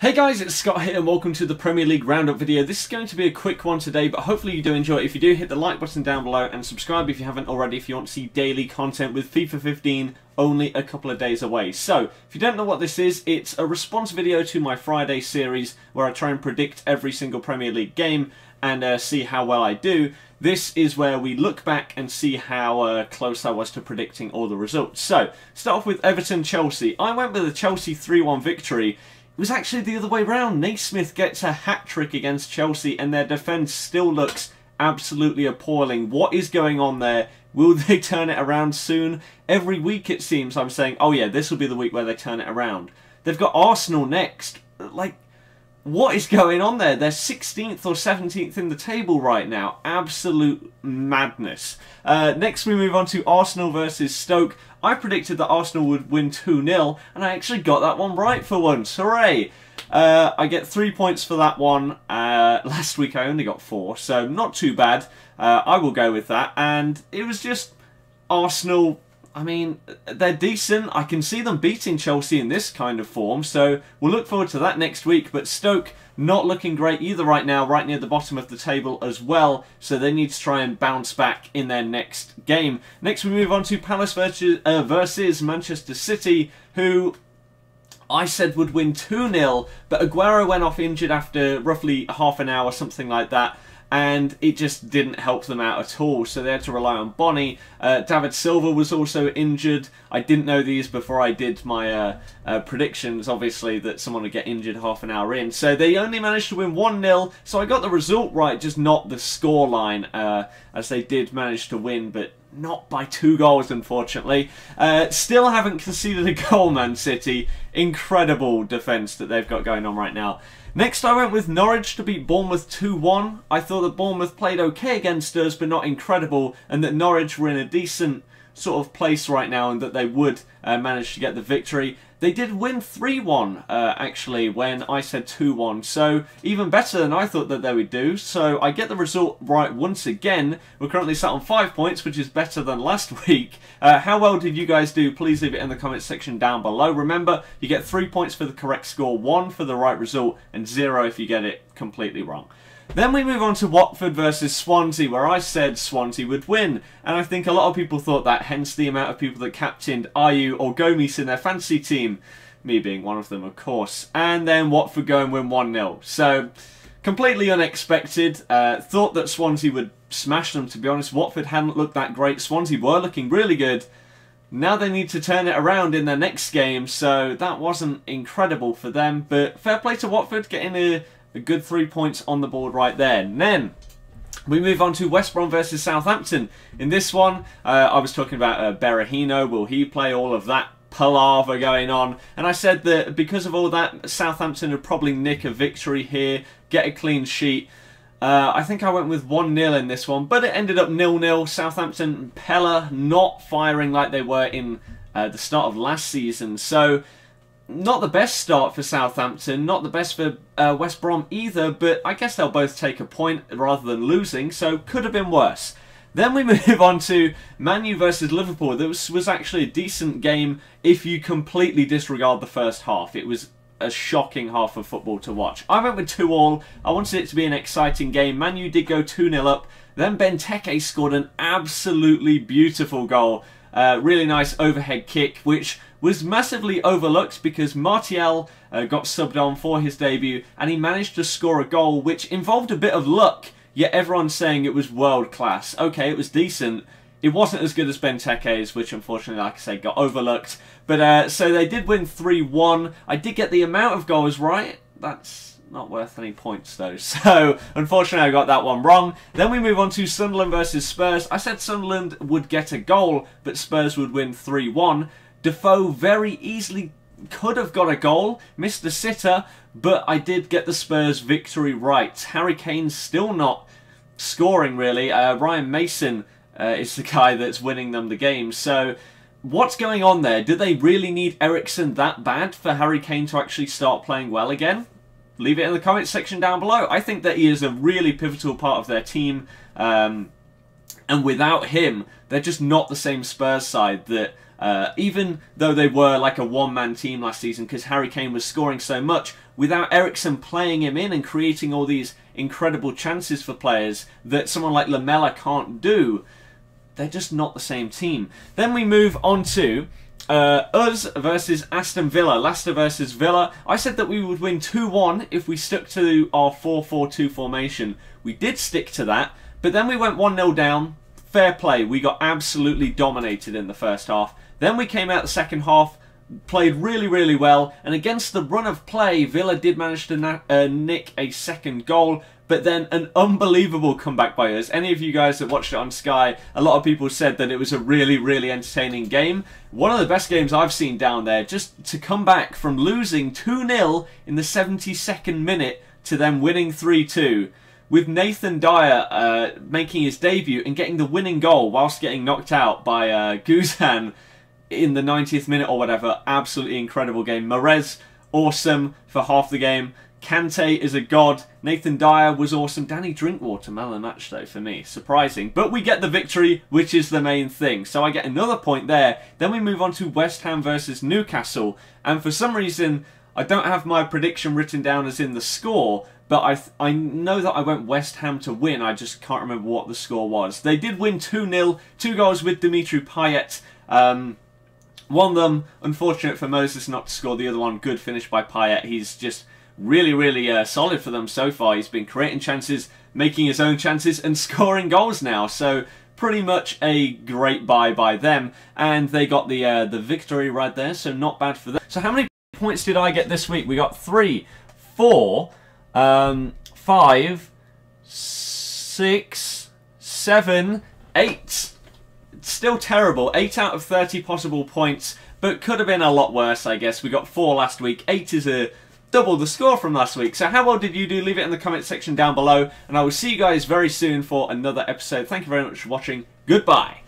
Hey guys, it's Scott here and welcome to the Premier League Roundup video. This is going to be a quick one today, but hopefully you do enjoy it. If you do, hit the like button down below and subscribe if you haven't already if you want to see daily content with FIFA 15 only a couple of days away. So, if you don't know what this is, it's a response video to my Friday series where I try and predict every single Premier League game and see how well I do. This is where we look back and see how close I was to predicting all the results. So, start off with Everton-Chelsea. I went with a Chelsea 3-1 victory. It was actually the other way round. Naismith gets a hat-trick against Chelsea and their defence still looks absolutely appalling. What is going on there? Will they turn it around soon? Every week it seems I'm saying, oh yeah, this will be the week where they turn it around. They've got Arsenal next. Like, what is going on there? They're 16th or 17th in the table right now. Absolute madness. Next we move on to Arsenal versus Stoke. I predicted that Arsenal would win 2-0, and I actually got that one right for once. Hooray! I get 3 points for that one. Last week I only got 4, so not too bad. I will go with that. And it was just Arsenal. I mean, they're decent. I can see them beating Chelsea in this kind of form, so we'll look forward to that next week. But Stoke not looking great either right now, right near the bottom of the table as well, so they need to try and bounce back in their next game. Next we move on to Palace versus Manchester City, who I said would win 2-0, but Aguero went off injured after roughly half an hour, something like that. And it just didn't help them out at all, so they had to rely on Bonnie. David Silva was also injured. I didn't know these before I did my predictions, obviously, that someone would get injured half an hour in. So they only managed to win 1-0, so I got the result right, just not the scoreline, as they did manage to win, but not by 2 goals, unfortunately. Still haven't conceded a goal, Man City. Incredible defence that they've got going on right now. Next I went with Norwich to beat Bournemouth 2-1. I thought that Bournemouth played okay against us, but not incredible, and that Norwich were in a decent sort of place right now and that they would manage to get the victory. They did win 3-1 actually when I said 2-1, so even better than I thought that they would do. So I get the result right once again. We're currently sat on 5 points, which is better than last week. How well did you guys do? Please leave it in the comments section down below. Remember, you get 3 points for the correct score, 1 for the right result, and 0 if you get it completely wrong. Then we move on to Watford versus Swansea, where I said Swansea would win. And I think a lot of people thought that, hence the amount of people that captained Ayew or Gomes in their fantasy team. Me being one of them, of course. And then Watford go and win 1-0. So, completely unexpected. Thought that Swansea would smash them, to be honest. Watford hadn't looked that great. Swansea were looking really good. Now they need to turn it around in their next game, so that wasn't incredible for them. But fair play to Watford, getting a good 3 points on the board right there. And then we move on to West Brom versus Southampton. In this one, I was talking about Berahino. Will he play? All of that palaver going on. And I said that because of all that, Southampton would probably nick a victory here, get a clean sheet. I think I went with 1-0 in this one, but it ended up 0-0. Southampton and Pella not firing like they were in the start of last season. So, not the best start for Southampton, not the best for West Brom either, but I guess they'll both take a point rather than losing, so could have been worse. Then we move on to Man U versus Liverpool. This was actually a decent game if you completely disregard the first half. It was a shocking half of football to watch. I went with 2-2. I wanted it to be an exciting game. Man U did go 2-0 up. Then Benteke scored an absolutely beautiful goal. Really nice overhead kick, which was massively overlooked because Martial got subbed on for his debut and he managed to score a goal which involved a bit of luck, yet everyone's saying it was world class. Okay, it was decent. It wasn't as good as Benteke's, which unfortunately, like I say, got overlooked. But so they did win 3-1. I did get the amount of goals right. That's not worth any points though. So unfortunately I got that one wrong. Then we move on to Sunderland versus Spurs. I said Sunderland would get a goal, but Spurs would win 3-1. Defoe very easily could have got a goal, missed the sitter, but I did get the Spurs victory right. Harry Kane's still not scoring really. Ryan Mason is the guy that's winning them the game. So what's going on there? Do they really need Eriksen that bad for Harry Kane to actually start playing well again? Leave it in the comments section down below. I think that he is a really pivotal part of their team. And without him, they're just not the same Spurs side that Even though they were like a one-man team last season because Harry Kane was scoring so much, without Eriksen playing him in and creating all these incredible chances for players that someone like Lamela can't do, they're just not the same team. Then we move on to us versus Aston Villa. Leicester versus Villa. I said that we would win 2-1 if we stuck to our 4-4-2 formation. We did stick to that, but then we went 1-0 down. Fair play. We got absolutely dominated in the first half. Then we came out the second half, played really, really well, and against the run of play, Villa did manage to nick a second goal, but then an unbelievable comeback by us. Any of you guys that watched it on Sky, a lot of people said that it was a really, really entertaining game. One of the best games I've seen down there, just to come back from losing 2-0 in the 72nd minute to then winning 3-2. With Nathan Dyer making his debut and getting the winning goal whilst getting knocked out by Guzan in the 90th minute or whatever. Absolutely incredible game. Mahrez, awesome for half the game. Kante is a god. Nathan Dyer was awesome. Danny Drinkwater, man of the match though for me. Surprising. But we get the victory, which is the main thing. So I get another point there. Then we move on to West Ham versus Newcastle. And for some reason, I don't have my prediction written down as in the score, but I know that I went West Ham to win. I just can't remember what the score was. They did win 2-0. 2 goals with Dimitri Payet. One of them, unfortunate for Moses not to score. The other one, good finish by Payet. He's just really, really solid for them so far. He's been creating chances, making his own chances, and scoring goals now. So pretty much a great buy by them. And they got the victory right there, so not bad for them. So how many points did I get this week? We got 3, 4, 5, 6, 7, 8. Still terrible. 8 out of 30 possible points, but could have been a lot worse, I guess. We got 4 last week. 8 is double the score from last week. So how well did you do? Leave it in the comment section down below, and I will see you guys very soon for another episode. Thank you very much for watching. Goodbye.